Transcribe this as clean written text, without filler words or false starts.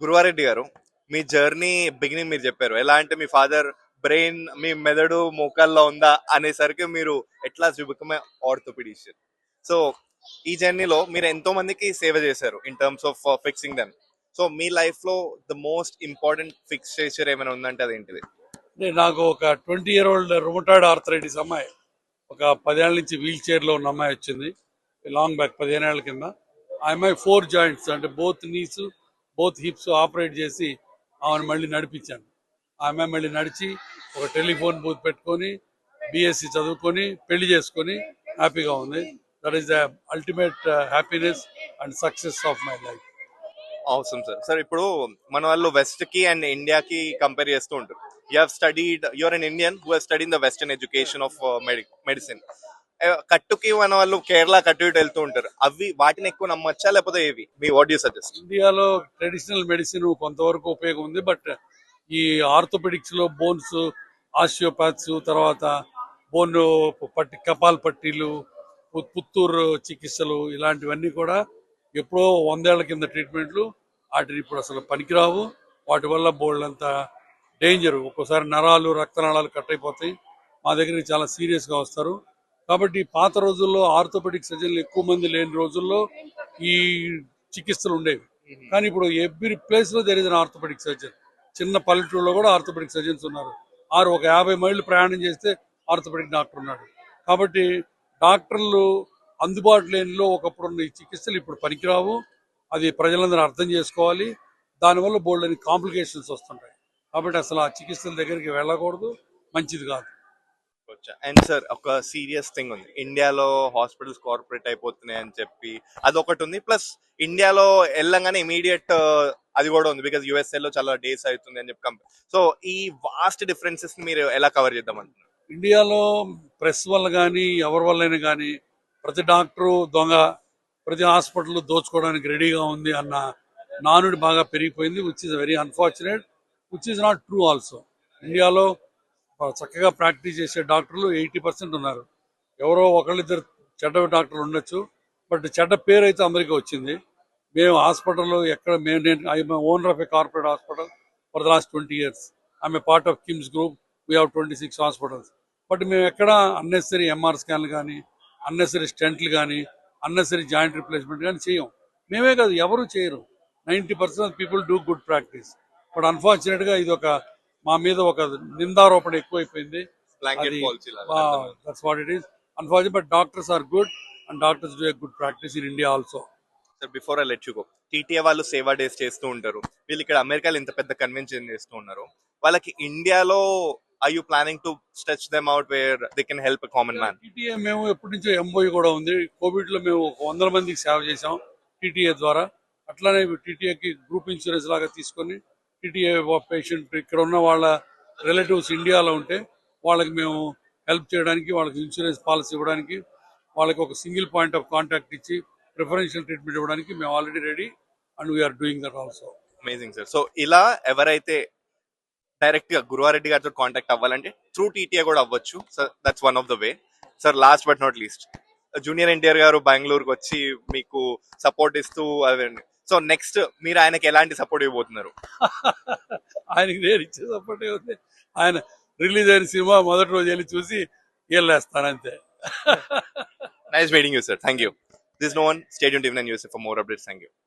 గురువారెడ్డి గారు, మీ journey beginning మీరు చెప్పారు. ఎలా అంటే మీ ఫాదర్ బ్రెయిన్ మీ మెదడు మోకాల్లో ఉందా అనేసరికి మీరు ఎట్లా బికమ్ ఆర్థోపెడిషియన్. సో ఈ జర్నీలో మీరు ఎంతో మందికి సేవ చేశారు in terms of fixing them. So me life లో ద మోస్ట్ ఇంపార్టెంట్ ఫిక్స్ చేసారు ఏమైనా ఉందంటే అదేంటిది? నాకు ఒక 20 year old రుమటాయిడ్ ఆర్థరైటిస్ అమ్మాయి, ఒక 10 ఏళ్ల నుంచి వీల్ చైర్లో ఉన్న అమ్మాయి వచ్చింది. లాంగ్ బ్యాక్ 15 ఏళ్ల కింద ఆ అమ్మాయి 4 జాయింట్స్ అంటే both knees both hips operate చేసి ఆమెను మళ్ళీ నడిపించాను. ఆ అమ్మాయి మళ్ళీ నడిచి ఒక టెలిఫోన్ బూత్ పెట్టుకొని బిఎస్సి చదువుకొని పెళ్లి చేసుకొని హ్యాపీగా ఉంది. That is the ultimate happiness and success of my life. అవసరం సార్. సార్ ఇప్పుడు మన వాళ్ళు వెస్ట్ కి అండ్ ఇండియాకి కంపేర్ చేస్తూ ఉంటారు. You have studied, you are an Indian who have studied the western education of medicine. కట్టుకి మన వాళ్ళు కేరళ కట్టు ఇటు వెళ్తూ ఉంటారు. అవి వాటిని ఎక్కువ నమ్మచ్చా లేకపోతే ఏవి మీ వాట్ యూ సజెస్ట్? ఇండియాలో ట్రెడిషనల్ మెడిసిన్ కొంతవరకు ఉపయోగం ఉంది. బట్ ఈ ఆర్థోపెడిక్స్ లో బోన్స్, ఆస్టియోపాత్స్, తర్వాత బోన్ పట్టి కపాల్ పట్టీలు, పుత్తూరు చికిత్సలు ఇలాంటివన్నీ కూడా ఎప్పుడో 100 ఏళ్ల కింద ట్రీట్మెంట్లు. వాటిని ఇప్పుడు అసలు పనికిరావు. వాటి వల్ల బోల్డ్ అంత డేంజర్. ఒక్కోసారి నరాలు రక్తనాళాలు కట్ అయిపోతాయి. మా దగ్గరికి చాలా సీరియస్గా వస్తారు. కాబట్టి పాత రోజుల్లో ఆర్థోపెడిక్ సర్జన్లు ఎక్కువ మంది లేని రోజుల్లో ఈ చికిత్సలు ఉండేవి. కానీ ఇప్పుడు ఎవ్రీ ప్లేస్ లో there is an orthopaedic surgeon. చిన్న పల్లెటూరులో కూడా ఆర్థోపెడిక్ సర్జన్స్ ఉన్నారు. ఆరు ఒక 50 మైళ్ళు ప్రయాణం చేస్తే ఆర్థోపెడిక్ డాక్టర్ ఉన్నాడు. కాబట్టి డాక్టర్లు అందుబాటు లేనిలో ఒకప్పుడు ఉన్న ఈ చికిత్సలు ఇప్పుడు పనికిరావు. అది ప్రజలందరూ అర్థం చేసుకోవాలి. దానివల్ల బోల్డ్ అని కాంప్లికేషన్స్ వస్తుంటాయి. కాబట్టి అసలు ఆ చికిత్సల దగ్గరికి వెళ్ళకూడదు, మంచిది కాదు. అండ్ సార్ ఒక సీరియస్ థింగ్ ఉంది, ఇండియాలో హాస్పిటల్స్ కార్పొరేట్ అయిపోతున్నాయి అని చెప్పి అదొకటి ఉంది. ప్లస్ ఇండియాలో వెళ్ళంగానే ఇమీడియట్ అది కూడా ఉంది బికాస్ యుఎస్ఏ లో చాలా డేస్ అవుతుంది అని చెప్పి. సో ఈ వాస్ట్ డిఫరెన్సెస్ మీరు ఎలా కవర్ చేద్దాం అంటున్నారు? ఇండియాలో ప్రెస్ వల్ల కానీ ఎవరి వల్లైనా కానీ ప్రతి డాక్టరు దొంగ, ప్రతి హాస్పిటల్ దోచుకోవడానికి రెడీగా ఉంది అన్న నానుడి బాగా పెరిగిపోయింది. Which is very unfortunate, which is not true also. ఇండియాలో చక్కగా ప్రాక్టీస్ చేసే డాక్టర్లు 80% ఉన్నారు. ఎవరో ఒకళ్ళిద్దరు చెడ్డ డాక్టర్లు ఉండొచ్చు. బట్ చెడ్డ పేరు అయితే అందరికీ వచ్చింది. మేము హాస్పిటల్లో ఎక్కడ నేను I owner of A corporate hospital for the last 20 years. I'm a part of KIMS group. We have 26 hospitals. But మేము ఎక్కడ అన్నెసరీ ఎంఆర్ స్కాన్లు కానీ, అన్నెసరీ స్టెంట్లు కానీ, అన్నెసరీ జాయింట్ రిప్లేస్మెంట్ కానీ చేయం. మేమే కాదు, ఎవరు చేయరు. 90% people do good practice. But అన్ఫార్చునేట్గా ఇది ఒక మా మీద ఒక నిందారోపణ ఎక్కువైపోయింది. బ్లాంకెట్ అది policy that's what it is. Unfortunate, but doctors are good and doctors do a good practice in India also. Sir before I let you go, TTA వాళ్ళు సేవా డేస్ చేస్తూ ఉంటారు. వీళ్ళు ఇక్కడ అమెరికాలో ఇంత పెద్ద కన్వెన్షన్ చేస్తూ ఉన్నారు. వాళ్ళకి ఇండియాలో I you planning to stretch them out where they can help a common man? TTA మేము ఎప్పటి నుంచో ఎంఓయూ కూడా ఉంది. కోవిడ్ లో మేము 100 మందికి సేవ చేసాం టీటీఏ ద్వారా. అట్లానే టీటీఏకి గ్రూప్ ఇన్సూరెన్స్ లాగా తీసుకొని టీటీఏ పేషెంట్ ఇక్కడ ఉన్న వాళ్ళ రిలేటివ్స్ ఇండియాలో ఉంటే వాళ్ళకి మేము హెల్ప్ చేయడానికి, వాళ్ళకి ఇన్సూరెన్స్ పాలసీ ఇవ్వడానికి, వాళ్ళకి ఒక సింగిల్ పాయింట్ ఆఫ్ కాంటాక్ట్ ఇచ్చి ప్రిఫరెన్షియల్ ట్రీట్మెంట్ ఇవ్వడానికి మేము already ready and we are doing that also. Amazing sir. So ఇలా ఎవరైతే డైరెక్ట్ గా గురువారెడ్డి గారితో కాంటాక్ట్ అవ్వాలంటే త్రూ టీటీఏ కూడా అవ్వచ్చు. Sir that's one of the way. Sir last but not least, junior NTR గారు బెంగళూరుకి వచ్చి మీకు సపోర్ట్ ఇస్తూ అదండి. సో నెక్స్ట్ మీరు ఆయనకి ఎలాంటి సపోర్ట్ ఇవ్వబోతున్నారు? ఆయనకి నేను ఇచ్చే సపోర్ట్ ఉంది. ఆయన రిలీజ్ అయిన సినిమా మొదటి రోజు వెళ్ళి చూసి వెళ్ళేస్తానంతే. Nice meeting you sir. Thank you. This no one. Stay tuned TV 9 news for more updates. Thank you.